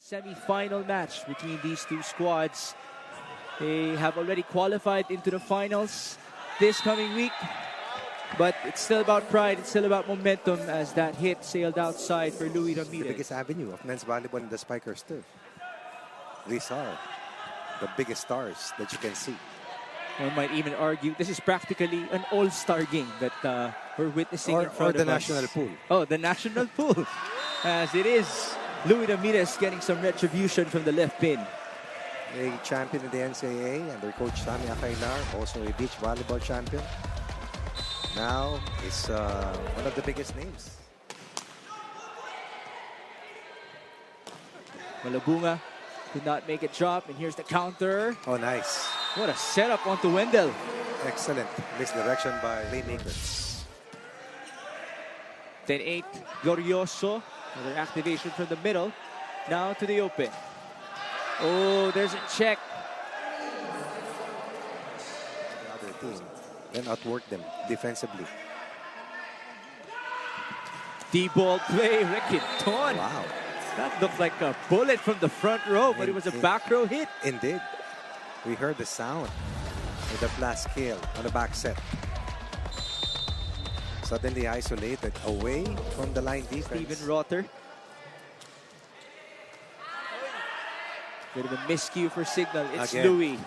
semi-final match between these two squads. They have already qualified into the finals this coming week. But it's still about pride, it's still about momentum as that hit sailed outside for Louis Ramirez. The biggest avenue of men's volleyball in the Spikers turf. These are the biggest stars that you can see. One might even argue this is practically an all-star game that we're witnessing in front of us. Or the national pool. Oh, the national pool. As it is Louis Ramirez getting some retribution from the left pin. A champion in the NCAA under coach Sammy Akailar, also a beach volleyball champion. Now is one of the biggest names. Malabunga did not make it drop, and here's the counter. Oh, nice. What a setup onto Wendell. Excellent misdirection by playmakers. 10-8, Glorioso. Another activation from the middle. Now to the open. Oh, there's a check. The other team then outwork them defensively. D-ball play, Requinton. Wow. That looked like a bullet from the front row, but it was a back row hit. Indeed. We heard the sound with the blast kill on the back set. Suddenly isolated away from the line defense. Steven Rotter. Bit of a miscue for Cignal. It's Again. Louis.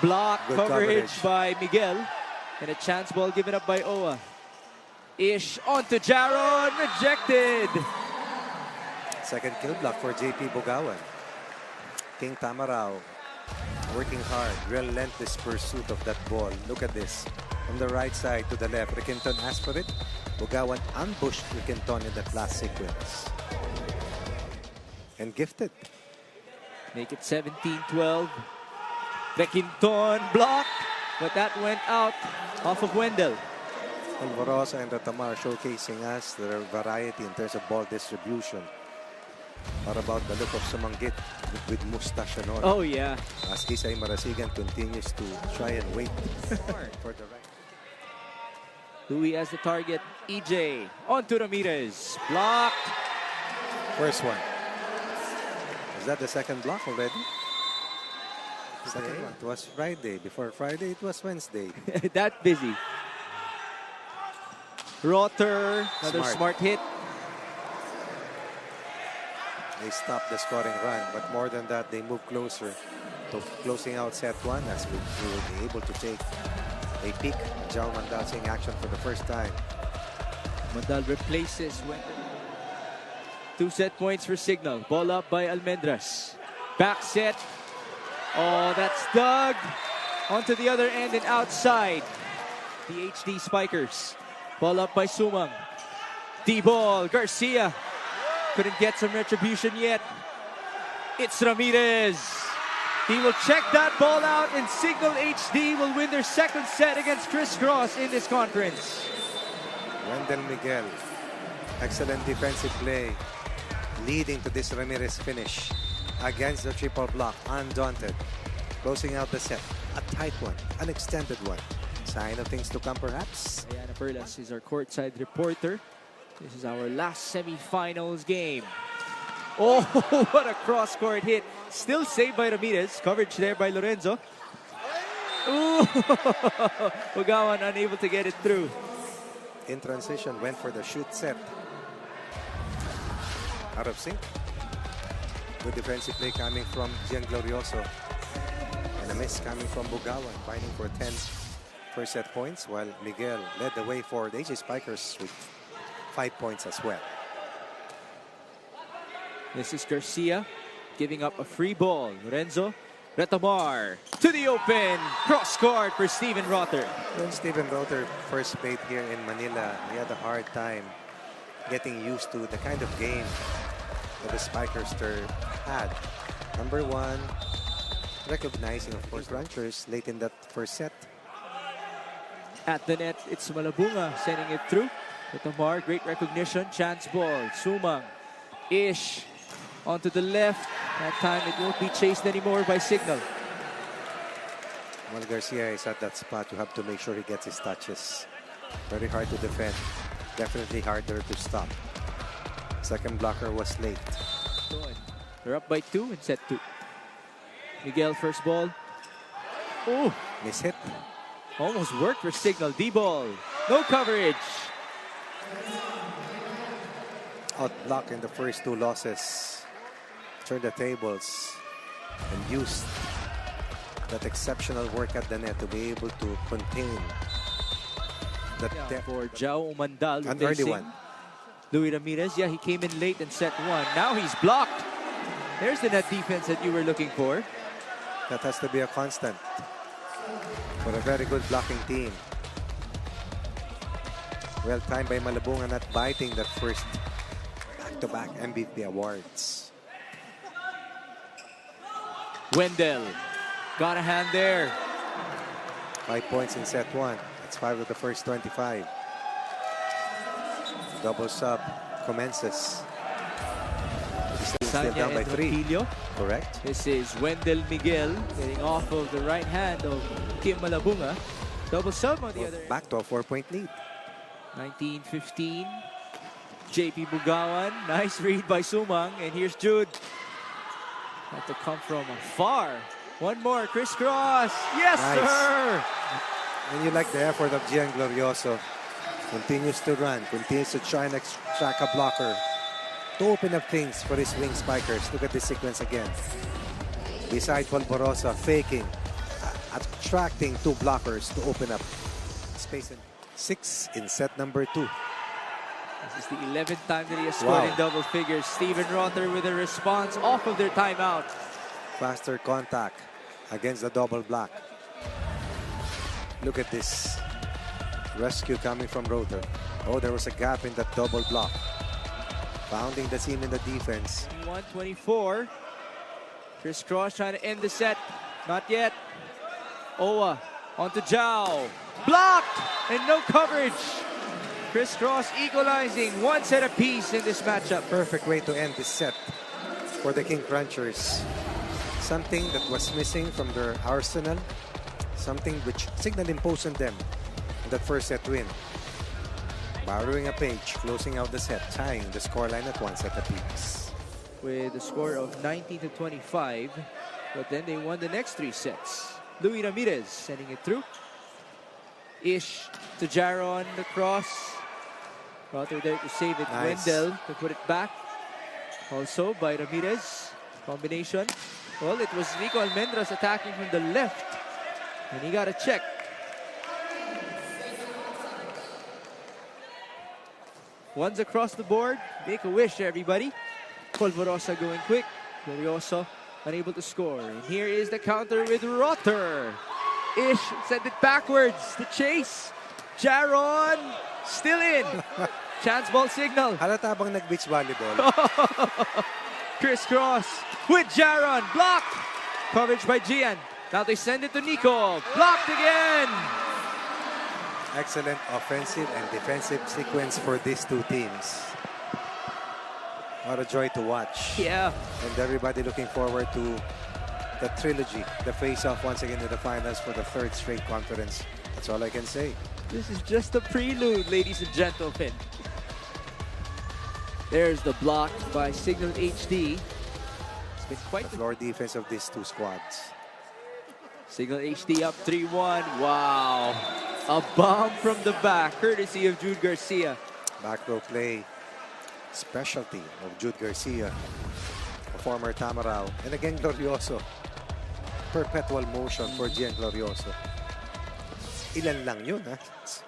Block Good coverage coverage by Miguel. And a chance ball given up by Owa. Ish onto Jaron. Rejected. Second kill block for JP Bugawan. King Tamarao working hard. Relentless pursuit of that ball. Look at this. From the right side to the left. Requinton asked for it. Bugawan ambushed Requinton in that last sequence. And gifted. Make it 17-12. Requinton blocked, but that went out off of Wendell. Alvarosa and Ratamar showcasing us their variety in terms of ball distribution. What about the look of Sumanggit with mustache and all? Oh, yeah. As Isay Marasigan continues to try and wait for the right. Louis as the target. EJ onto Ramirez. Blocked. First one. Is that the second block already? Second one. It was Friday. Before Friday, it was Wednesday. That busy. Rotter. Another smart hit. They stopped the scoring run, but more than that, they move closer to closing out set one as we will be able to take a peek at Jao Mandal seeing action for the first time. Mandal replaces Wendell. 2 set points for Cignal. Ball up by Almendras. Back set. Oh, that's dug onto the other end and outside. The HD Spikers. Ball up by Sumang. D-ball. Garcia. Couldn't get some retribution yet. It's Ramirez. He will check that ball out, and Cignal HD will win their second set against Criss Cross in this conference. Wendell Miguel. Excellent defensive play, leading to this Ramirez finish against the triple block, undaunted. Closing out the set, a tight one, an extended one. Sign of things to come, perhaps. Diana Perlas is our courtside reporter. This is our last semifinals game. Oh, what a cross-court hit. Still saved by Ramirez. Coverage there by Lorenzo. Ooh, Bugawan unable to get it through. In transition, went for the shoot set. Out of sync. Good defensive play coming from Gian Glorioso. And a miss coming from Bugawan, fighting for 10 first set points, while Miguel led the way for the HD Spikers with 5 points as well. This is Garcia giving up a free ball. Lorenzo, Retamar to the open. Cross court for Steven Rotter. When Steven Rotter first played here in Manila, he had a hard time getting used to the kind of game that the Spikers had. Number one, recognizing, of course, Crunchers late in that first set. At the net, it's Malabunga sending it through. Retamar, great recognition. Chance ball. Sumang. Ish. Onto the left. That time it won't be chased anymore by Cignal. When Garcia is at that spot, you have to make sure he gets his touches. Very hard to defend. Definitely harder to stop. Second blocker was late. They're up by 2 in set 2. Miguel first ball. Oh, Miss hit. almost worked for Cignal. D-ball. No coverage. Outblocked in the first 2 losses. Turned the tables and used that exceptional work at the net to be able to contain the depth. For Jao Umandal. An early facing one. Louis Ramirez. Yeah, he came in late in set 1. Now he's blocked. There's the net defense that you were looking for. That has to be a constant for a very good blocking team. Well timed by Malabunga, not biting that first back-to-back MVP awards. Wendell got a hand there. 5 points in set 1. That's 5 of the first 25. Double sub commences. Still down by 3. Roquillo. Correct. This is Wendell Miguel getting off of the right hand of Kim Malabunga. Double sub on the other end. Back to a 4-point lead. 19-15. JP Bugawan. Nice read by Sumang. And here's Jude. Had to come from afar. One more. Criss Cross. Yes, Nice. sir. And you like the effort of Gian Glorioso. Continues to run. Continues to try and extract a blocker to open up things for his wing spikers. Look at this sequence again. Beside Polvorosa, faking, attracting 2 blockers to open up space. 6 in set number 2. This is the 11th time that he has scored in double figures. Steven Rotter with a response off of their timeout. Faster contact against the double block. Look at this rescue coming from Rotter. Oh, there was a gap in that double block. Pounding the seam in the defense. 124. Criss Cross trying to end the set. Not yet. Owa onto Jao. Blocked and no coverage. Criss Cross equalizing 1 set apiece in this matchup. Perfect way to end this set for the King Crunchers. Something that was missing from their arsenal. Something which Cignal imposed on them in that first set win. Borrowing a page, closing out the set, tying the scoreline at 1 set apiece. With a score of 19-25, but then they won the next 3 sets. Louis Ramirez sending it through. Ish to Jaron, the cross. Rotter there to save it. Nice. Wendell to put it back. Also by Ramirez. Combination. Well, it was Rico Almendras attacking from the left. And he got a check. One's across the board. Make a wish, everybody. Polvorosa going quick. Glorioso unable to score. And here is the counter with Rotter. Ish sent it backwards. The chase. Jaron still in. Chance ball signal. Halata bang nag-beach volleyball? Criss Cross with Jaron. Blocked. Coverage by Gian. Now they send it to Nico. Blocked again. Excellent offensive and defensive sequence for these 2 teams. What a joy to watch. Yeah. And everybody looking forward to the trilogy, the face-off once again in the finals for the 3rd straight conference. That's all I can say. This is just a prelude, ladies and gentlemen. There's the block by Cignal HD. It's been quite The floor defense of these 2 squads. Cignal HD up 3-1. Wow. A bomb from the back, courtesy of Jude Garcia. Back row play, specialty of Jude Garcia, a former Tamarao. And again, Glorioso. Perpetual motion for Gian Glorioso. Ilan lang yun, ha?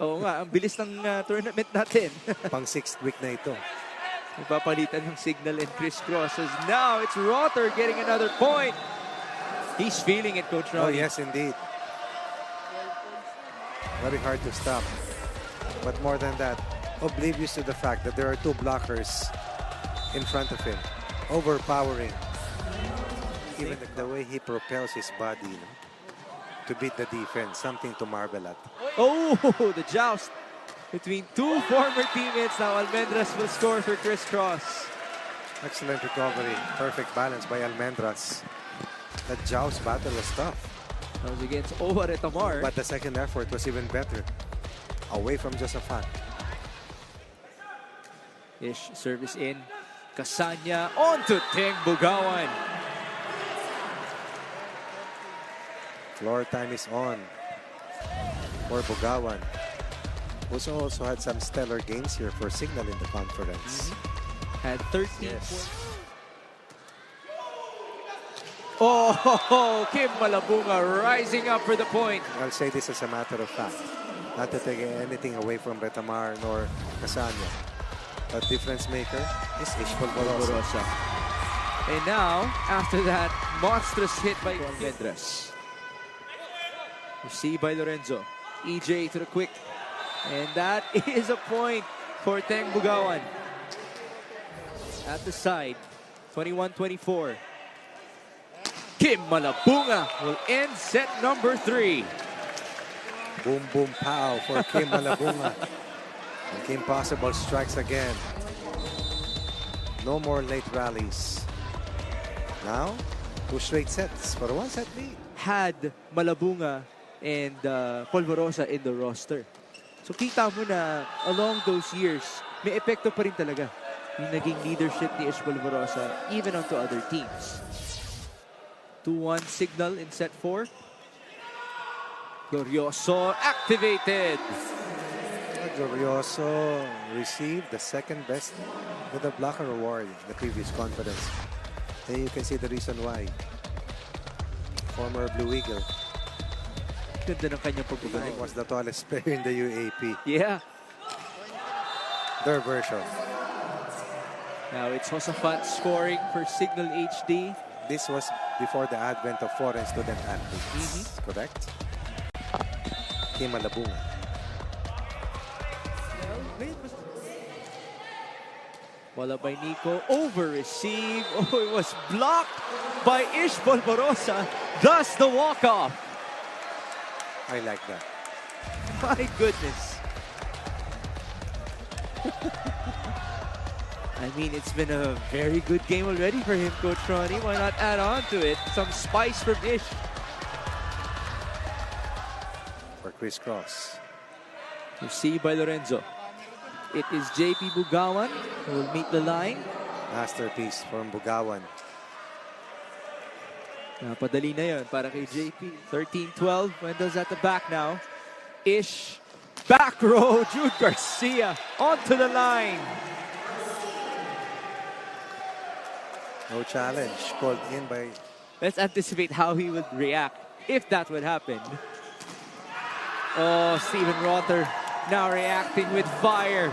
Oo nga, ang bilis ng tournament natin. Pang 6th week na ito. Nagpapalitan ng Cignal and Criss Cross. Now it's Rotter getting another point. He's feeling it, Coach Oh, Ronnie. yes, indeed. Very hard to stop. But more than that, oblivious to the fact that there are 2 blockers in front of him. Overpowering. Even the way he propels his body, you know, to beat the defense. Something to marvel at. Oh, the joust between 2 former teammates. Now Almendras will score for Criss Cross. Excellent recovery. Perfect balance by Almendras. That joust battle was tough. That was against Owa Retamar. But the second effort was even better. Away from Josaphat. Ish service in. Casanya onto Teng Bugawan. Floor time is on for Bugawan, who's also had some stellar games here for Cignal in the conference. Had 13 Yes. points. Oh, Kim Malabunga rising up for the point. I'll say this as a matter of fact, not to take anything away from Retamar nor Casanya. But difference maker is Ishbal Borosa. Borosa. And now, after that monstrous hit by Almendras. Received by Lorenzo. EJ to the quick. And that is a point for Teng Bugawan. At the side, 21-24. Kim Malabunga will end set number 3. Boom, boom, pow for Kim Malabunga. And Kim Possible strikes again. No more late rallies. Now, 2 straight sets for a 1-set lead. Had Malabunga and Polvorosa in the roster. So kita mo na along those years, may epekto pa rin talaga yung naging leadership ni Ish Polvorosa even onto other teams. 2-1 Cignal in set 4. Glorioso activated. Glorioso received the second best with the blocker award in the previous conference. And you can see the reason why. Former Blue Eagle. Ganda ng kanyang I pagbabalik. was the tallest player in the UAP. Yeah. Their version. Now it's Josafat scoring for Cignal HD. This was before the advent of foreign student athletes. Correct? Kim Malabunga. Wala by Nico. Over receive. Oh, it was blocked by Ish Polvorosa. Thus the walk-off. I like that. My goodness. I mean, it's been a very good game already for him, Coach Ronnie. Why not add on to it? Some spice from Ish. For Criss Cross. Received by Lorenzo. It is JP Bugawan who will meet the line. Masterpiece from Bugawan. Padali na yun para kay JP. 13-12. Wendell's at the back now. Ish. Back row. Jude Garcia onto the line. No challenge called in by... Let's anticipate how he would react if that would happen. Oh, Steven Rother now reacting with fire.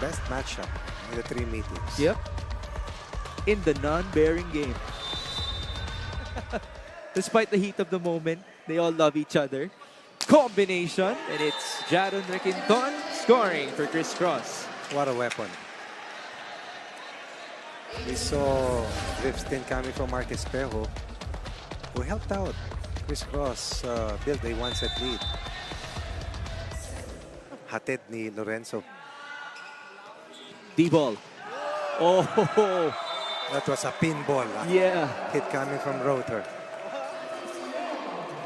Best matchup in the 3 meetings. Yep. In the non-bearing game. Despite the heat of the moment, they all love each other. Combination, and it's Jaron Requinton scoring for Criss Cross. What a weapon. We saw drip stint coming from Mark Espejo, who helped out Criss Cross build a 1-set lead. Hatid ni Lorenzo. D-ball. Oh, That was a pinball. yeah. Hit coming from Rother.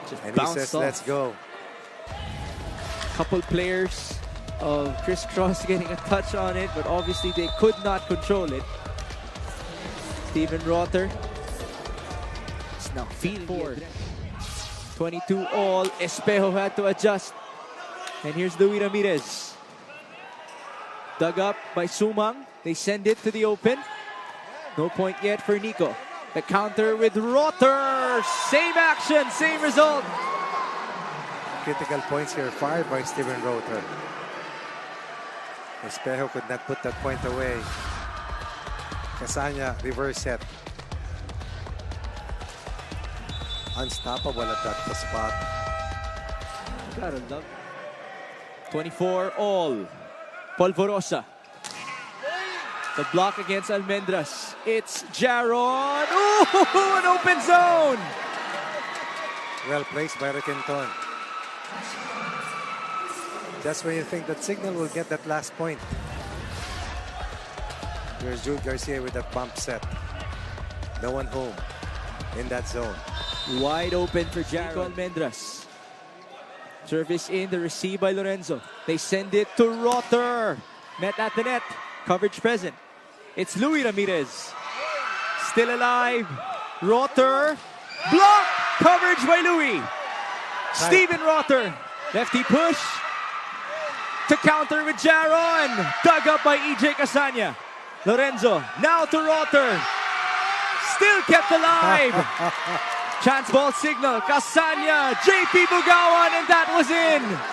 Just And he bounced says, off. let's go. Couple players of Criss Cross getting a touch on it, but obviously they could not control it. Steven Rother is now feeling forward. 22 all. Espejo had to adjust. And here's Louis Ramirez. Dug up by Sumang. They send it to the open. No point yet for Nico. The counter with Rother. Same action, same result. Critical points here fired by Steven Rother. Espejo could not put that point away. Casanya reverse set. Unstoppable at that spot. Gotta love. 24 all. Polvorosa. The block against Almendras. It's Jaron. Ooh, an open zone. Well placed by Requinton. Just when you think that Cignal will get that last point. Here's Jude Garcia with that bump set. No one home in that zone. Wide open for Jaron Almendras. Service in, the receive by Lorenzo. They send it to Rotter. Met at the net. Coverage present. It's Louis Ramirez. Still alive. Rotter. Block! Coverage by Louis. Steven Rotter. Lefty push. To counter with Jaron. Dug up by EJ Casanya. Lorenzo. Now to Rotter. Still kept alive. Chance ball signal. Casanya. JP Bugawan, and that was in.